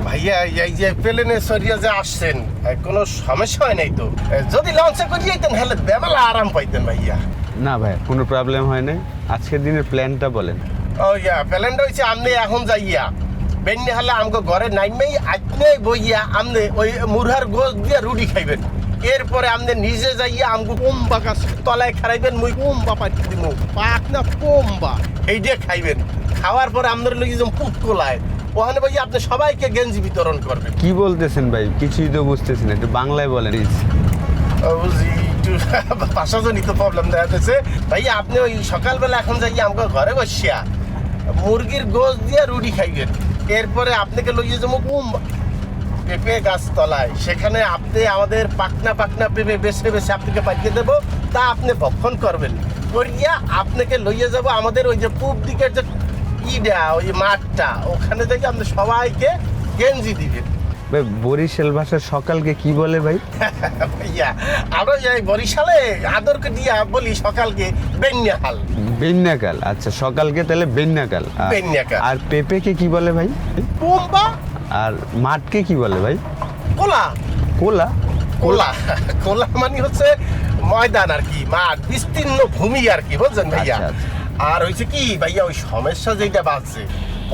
ভাইয়া এই যে প্লেনে সরিয়ে যে আসছেন কোনো সমস্যা হয় নাই তো? যদি লঞ্চে করে যেতেন তাহলে বেমালা আরাম পাইতেন ভাইয়া। না ভাই, কোনো প্রবলেম হয় নাই। আজকের দিনের প্ল্যানটা বলেন। ও ইয়া, প্ল্যানটা হচ্ছে আপনি এখন যাইয়া বেন্যা হলে আমাকে ঘরে নাইমেই আপনি বইয়া আপনি ওই মুরহার গোশ দিয়ে রুটি খাইবেন। এরপরে আপনি নিজে যাইয়া আমাকে কোম্বা গাছ তলায় খারাইবেন, মুই কোম্বা পাঠি দিব, পাক না কোম্বা এই দিয়ে খাইবেন। খাওয়ার পরে আপনার লোক যেমন পুত কোলায় ওখানে ভাইয়া আপনি সবাইকে গেঞ্জি বিতরণ করবেন। কি বলতেছেন ভাই? কিছুই তো বুঝতেছি না, একটু বাংলায় বলেন প্লিজ। বুঝি একটু ভাষাজনিত প্রবলেম দেখা যাচ্ছে ভাইয়া। আপনি ওই সকালবেলা এখন যাইয়া আমাকে ঘরে বসিয়া মুরগির গোশ দিয়ে রুটি খাইবেন। এরপরে আপনাকে লইয়ে যাবো পেঁপে গাছ তলায়, সেখানে আপনি আমাদের পাকনা পাকনা পেঁপে বেছে বেছে আপনাকে পাঠিয়ে দেবো, তা আপনি ভক্ষণ করবেন। করিয়া আপনাকে লইয়ে যাব আমাদের ওই যে পূব দিকের যে ইডা ওই মাঠটা, ওখানে থেকে আপনি সবাইকে গেঞ্জি দিবেন। ভাই বরিশাল ভাষার সকালকে কি বলে ভাই? ভাইয়া আমরা যাই বরিশালে আদরকে দিয়া বলি সকালকে বেন্যাহাল। বেন্যাকাল। আচ্ছা, সকালকে তাহলে বেন্যাকাল। বেন্যাকাল। আর পেঁপেকে কি বলে ভাই? পোম্বা। আর মাঠকে কি বলে ভাই? কোলা। কোলা। কোলা কোলা মানে হচ্ছে ময়দান আর কি, মাঠ, বিস্তীর্ণ ভূমি আর কি, বুঝছেন ভাইয়া? আচ্ছা, আচ্ছা। আর হয়েছে কি ভাইয়া, ওই সমস্যা যেটা বাড়ছে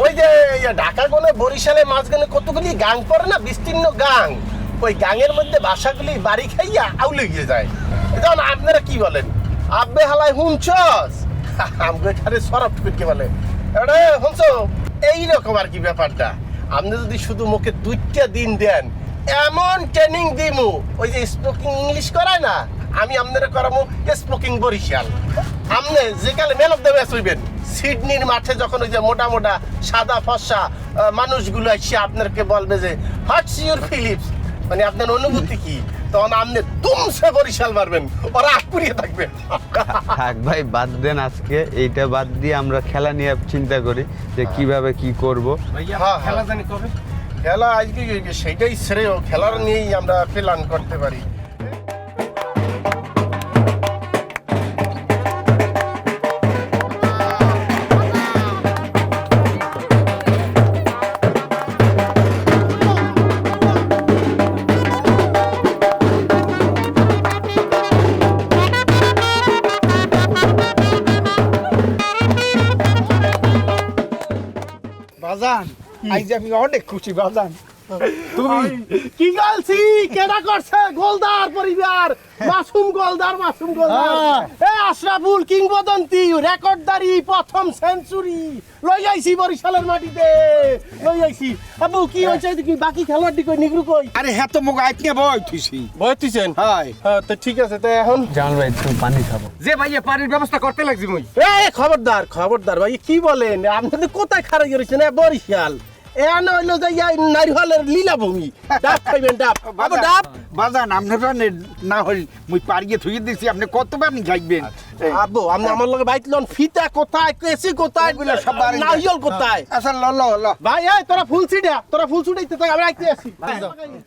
ওই যে ঢাকা গনে বরিশালে মাঝখানে কতগুলি গাং পড়ে না, বিস্তীর্ণ গাং, ওই গাঙের মধ্যে বাসাগুলি বাড়ি খাইয়া আউলে গিয়ে যায়। যেমন আপনারা কি বলেন, আব্বে হালায় হুঁচস, আমাকে এখানে সরফ করতে বলে এটা হুঁচো, এইরকম আর কি ব্যাপারটা। আপনি যদি শুধু মুখে 2টা দিন দেন এমন ট্রেনিং দিমু, ওই যে স্পোকিং ইংলিশ করায় না, আমি আপনারা করাবো স্পোকিং বরিশাল। আপনি যেকালে ম্যান অফ দ্য ম্যাচ হইবেন সিডনির মাঠে, যখন ওই যে মোটা মোটা সাদা ফর্সা মানুষগুলো এসে আপনাকে বলবে যে হোয়াটস ইউর ফিলিপস, মানে আপনার অনুভূতি কি, তখন আপনি তুমসে বরিশাল মারবেন, ওরা আকুড়িয়ে থাকবেন। থাক ভাই, বাদ দেন আজকে এইটা বাদ দিয়ে আমরা খেলা নিয়ে চিন্তা করি যে কিভাবে কি করব। খেলা জানি কবে? খেলা আজকে সেইটাই শ্রেয়, খেলার নিয়েই আমরা প্ল্যান করতে পারি। বাজান আজ আমি অনেক খুশি বাজান। তুমি কি গালছি কেডা করছে? গোলদার পরিবার, মাসুম গোলদার, মাসুম গোলদার, এই আশরাফুল কিংবদন্তি রেকর্ডদারি প্রথম সেঞ্চুরি লই আইছি বরিশালের মাটিতে, লই আইছি। আবু কি হইছে কি বাকি খেলোয়াড় কই নিগ্রু কই? আরে হ্যাঁ তো মোক আইতে বয় তুইছি ভয় তুইছেন? হাই হ্যাঁ তো ঠিক আছে, তো এখন জামাল ভাই একটু পানি খাবো। যে ভাইয়া পানির ব্যবস্থা করতে লাগছি মই। এই খবরদার খবরদার ভাই, কি বলেন আপনাদের কোথায় খারাপ করেছেন? বরিশাল এন হইলো যে নারিহলের লীলাভূমি, ডাব খাইবেন ডাব, আবু ডাব। বাজান আপনারা না হই মুই পারিয়ে থুই দিছি, আপনি কতবার নি খাইবেন? আব্বু আপনি আমার লগে বাইতলন, ফিতা কোথায়, কেসি কোথায়, এগুলো সব বাড়ি নারিহল কোথায়? আচ্ছা ল ল ল ভাই এই তোরা ফুল ছিড়া, তোরা ফুল ছুটাইতে থাক, আমরা আইতে আসি।